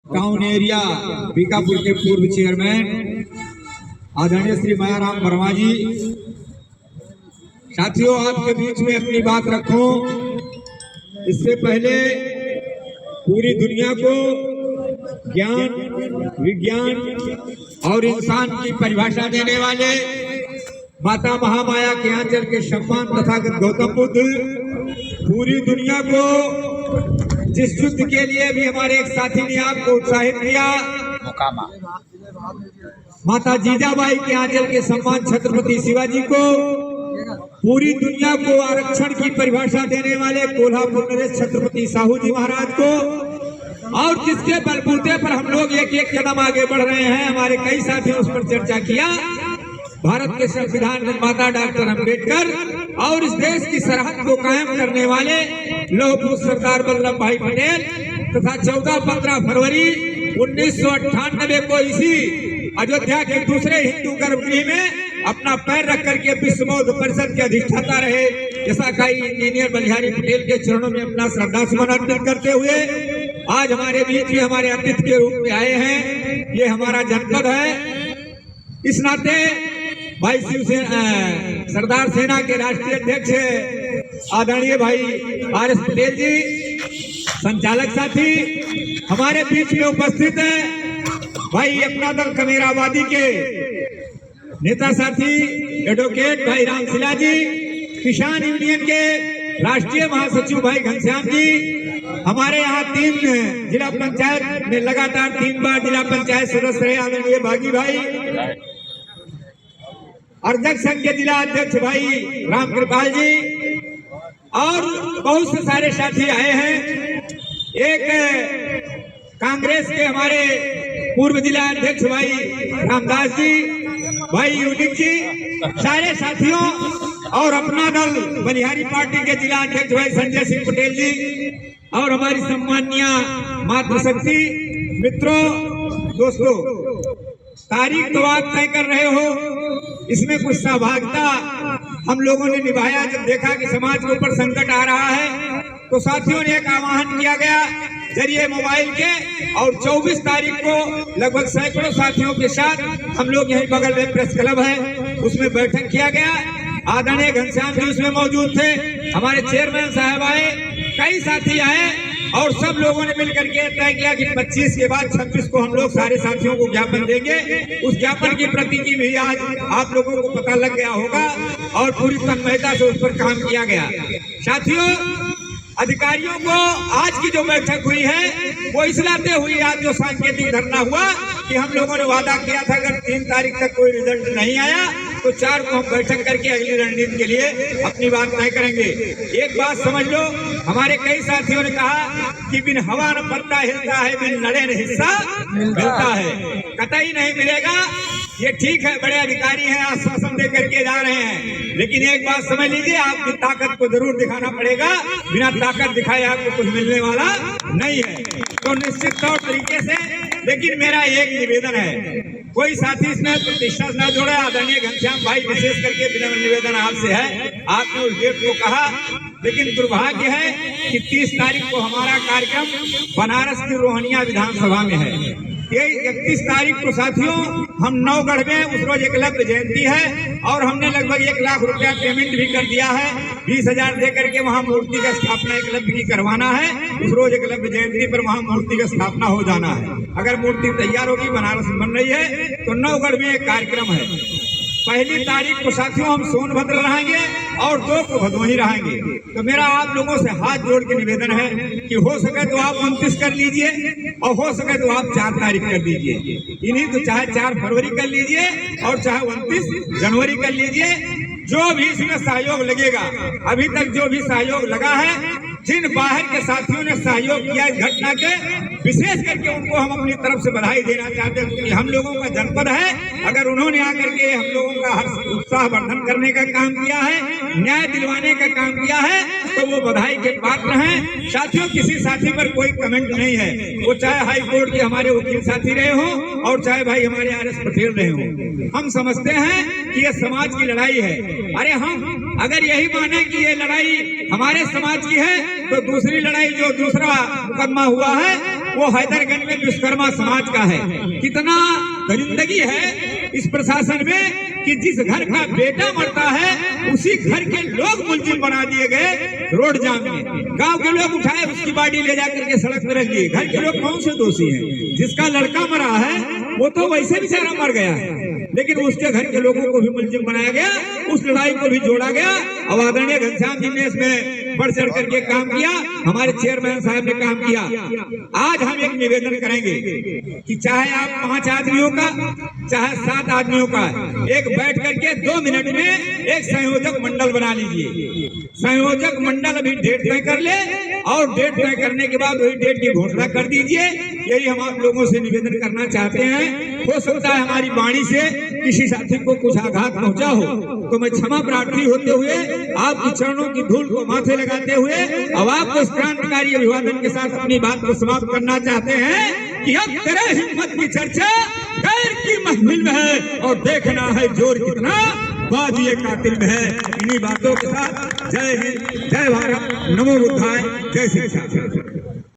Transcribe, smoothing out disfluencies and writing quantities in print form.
Town area Bikapur के पूर्व chairman आदरणीय श्री मायाराम वर्मा जी। साथियों, आपके बीच में अपनी बात रखूं इससे पहले पूरी दुनिया को ज्ञान, विज्ञान और इंसान की परिभाषा देने वाले माता महामाया के आंचल के सम्मान तथागत गौतम बुद्ध पूरी दुनिया को जिस युद्ध के लिए भी हमारे एक साथी ने आपको उत्साहित किया, माता जीजाबाई के आंचल के सम्मान छत्रपति शिवाजी को, पूरी दुनिया को आरक्षण की परिभाषा देने वाले कोल्हापुर नरेश छत्रपति साहू जी महाराज को, और जिसके बलबूते पर हम लोग एक एक कदम आगे बढ़ रहे हैं। हमारे कई साथियों उस पर चर्चा किया। भारत के संविधान निर्माता डॉक्टर अंबेडकर और इस देश की सरहद को कायम करने वाले लौह पुरुष सरदार वल्लभ भाई पटेल तथा 14-15 फरवरी 1998 को इसी अयोध्या के दूसरे हिंदू गर्भगृह में अपना पैर रख करके विश्व बौद्ध परिषद के अधिष्ठाता रहे जैसा कई इंजीनियर बलिहारी पटेल के चरणों में अपना श्रद्धा सुमन अर्पित करते हुए आज हमारे बीच में हमारे अतिथि के रूप में आए हैं। ये हमारा जनपद है। इस नाते भाई शिवसेना सरदार सेना के राष्ट्रीय अध्यक्ष आदरणीय भाई आर.एस. पटेल जी, संचालक साथी हमारे बीच में उपस्थित है। भाई अपना दल कमेराबादी के नेता साथी एडवोकेट भाई रामशिला जी, किसान यूनियन के राष्ट्रीय महासचिव भाई घनश्याम जी, हमारे यहाँ 3 जिला पंचायत में लगातार 3 बार जिला पंचायत सदस्य रहे आदरणीय भागी भाई, अध्यक्ष संघ के जिला अध्यक्ष भाई राम कृपाल जी, और बहुत से सारे साथी आए हैं। एक कांग्रेस के हमारे पूर्व जिला अध्यक्ष भाई रामदास जी, भाई यूनिक जी, सारे साथियों, और अपना दल बलिहारी पार्टी के जिला अध्यक्ष भाई संजय सिंह पटेल जी, और हमारी सम्माननीय मातृशक्ति मित्रों, दोस्तों, तारीख तो आप तय कर रहे हो, इसमें कुछ सहभागिता हम लोगों ने निभाया। जब देखा कि समाज के ऊपर संकट आ रहा है तो साथियों ने एक आह्वान किया गया जरिए मोबाइल के, और 24 तारीख को लगभग सैकड़ों साथियों के साथ हम लोग यहीं बगल में प्रेस क्लब है उसमें बैठक किया गया। आदरणीय घनश्याम जी उसमें मौजूद थे, हमारे चेयरमैन साहब आए, कई साथी आए, और सब लोगों ने मिलकर के तय किया कि 25 के बाद 26 को हम लोग सारे साथियों को ज्ञापन देंगे। उस ज्ञापन की प्रति की भी आज आप लोगों को पता लग गया होगा और पूरी तन्मयता से उस पर काम किया गया। साथियों, अधिकारियों को आज की जो बैठक हुई है वो इस नाते हुई, आज जो सांकेतिक धरना हुआ कि हम लोगों ने वादा किया था अगर 3 तारीख तक कोई रिजल्ट नहीं आया तो 4 को हम बैठक करके अगली रणनीति के लिए अपनी बात तय करेंगे। एक बात समझ लो, हमारे कई साथियों ने कहा कि बिन हवा न पत्ता हिलता है, बिन लड़े न हिस्सा मिलता है, कतई नहीं मिलेगा। ये ठीक है, बड़े अधिकारी हैं, आश्वासन दे करके जा रहे हैं, लेकिन एक बात समझ लीजिए, आपकी ताकत को जरूर दिखाना पड़ेगा। बिना ताकत दिखाए आपको कुछ मिलने वाला नहीं है। तो निश्चित तौर तरीके से, लेकिन मेरा एक निवेदन है, कोई साथी इसमें प्रतिष्ठा न जोड़े। आदरणीय घनश्याम भाई, विशेष करके विनम्र निवेदन आपसे है, आपने उस डेट को कहा, लेकिन दुर्भाग्य है कि 30 तारीख को हमारा कार्यक्रम बनारस की रोहनिया विधानसभा में है। ये 31 तारीख को साथियों हम नवगढ़ में, उस रोज एकलव्य जयंती है, और हमने लगभग 1 लाख रुपया पेमेंट भी कर दिया है। 20,000 दे करके वहाँ मूर्ति का स्थापना एकलव्य की करवाना है। उस रोज एकलव्य जयंती पर वहाँ मूर्ति का स्थापना हो जाना है। अगर मूर्ति तैयार होगी, बनारस में बन रही है, तो नवगढ़ में एक कार्यक्रम है। 1 तारीख को साथियों हम सोनभद्र रहेंगे और 2 को भदोही रहेंगे। तो मेरा आप लोगों से हाथ जोड़ के निवेदन है कि हो सके तो आप 29 कर लीजिए, और हो सके तो आप 4 तारीख कर लीजिए। इन्हीं तो चाहे 4 फरवरी कर लीजिए और चाहे 29 जनवरी कर लीजिए, जो भी इसमें सहयोग लगेगा। अभी तक जो भी सहयोग लगा है, जिन बाहर के साथियों ने सहयोग किया इस घटना के, विशेष करके उनको हम अपनी तरफ से बधाई देना चाहते हैं, क्योंकि हम लोगों का जनपद है। अगर उन्होंने आकर के हम लोगों का हर उत्साह वर्धन करने का काम किया है, न्याय दिलवाने का काम किया है, तो वो बधाई के पात्र हैं। साथियों, किसी साथी पर कोई कमेंट नहीं है, वो चाहे हाई कोर्ट के हमारे वकील साथी रहे हो और चाहे भाई हमारे आर.एस. पटेल रहे हो। हम समझते हैं कि ये समाज की लड़ाई है। अरे हम अगर यही माने कि ये लड़ाई हमारे समाज की है, तो दूसरी लड़ाई जो दूसरा मुकदमा हुआ है वो हैदरगंज में विश्वकर्मा समाज का है। कितना दरिंदगी है इस प्रशासन में कि जिस घर का बेटा मरता है उसी घर के लोग मुलजिम बना दिए गए रोड जाम में। गांव के लोग उठाए उसकी बॉडी ले जाकर के सड़क पर रख दिए। घर के लोग कौन से दोषी हैं? जिसका लड़का मरा है वो तो वैसे बेचारा मर गया है, लेकिन उसके घर के लोगों को भी मुलजिम बनाया गया, उस लड़ाई को भी जोड़ा गया। अब आदरणीय घनश्याम जी ने इसमें बढ़ चढ़ करके काम किया, हमारे चेयरमैन साहब ने काम किया। आज हम एक निवेदन करेंगे कि चाहे आप 5 आदमियों का चाहे 7 आदमियों का एक बैठ करके 2 मिनट में एक संयोजक मंडल बना लीजिए। संयोजक मंडल अभी डेट तय कर ले और डेट तय करने के बाद वही डेट की घोषणा कर दीजिए। यही हम आप लोगों से निवेदन करना चाहते हैं। हो सकता है हमारी वाणी से किसी साथी को कुछ आघात पहुंचा हो, तो मैं क्षमा प्रार्थी होते हुए आपकी चरणों की धूल को माथे लगाते हुए अब आपको इस क्रांतिकारी अभिवादन के साथ अपनी बात को समाप्त करना चाहते हैं कि अब तेरे हिम्मत की चर्चा खैर की महफिल में है और देखना है जोर कितना बाजी कातिल में है। इन्हीं बातों के साथ जय हिंद, जय भारत, नमो बुद्धाय, जय श्री कृष्ण।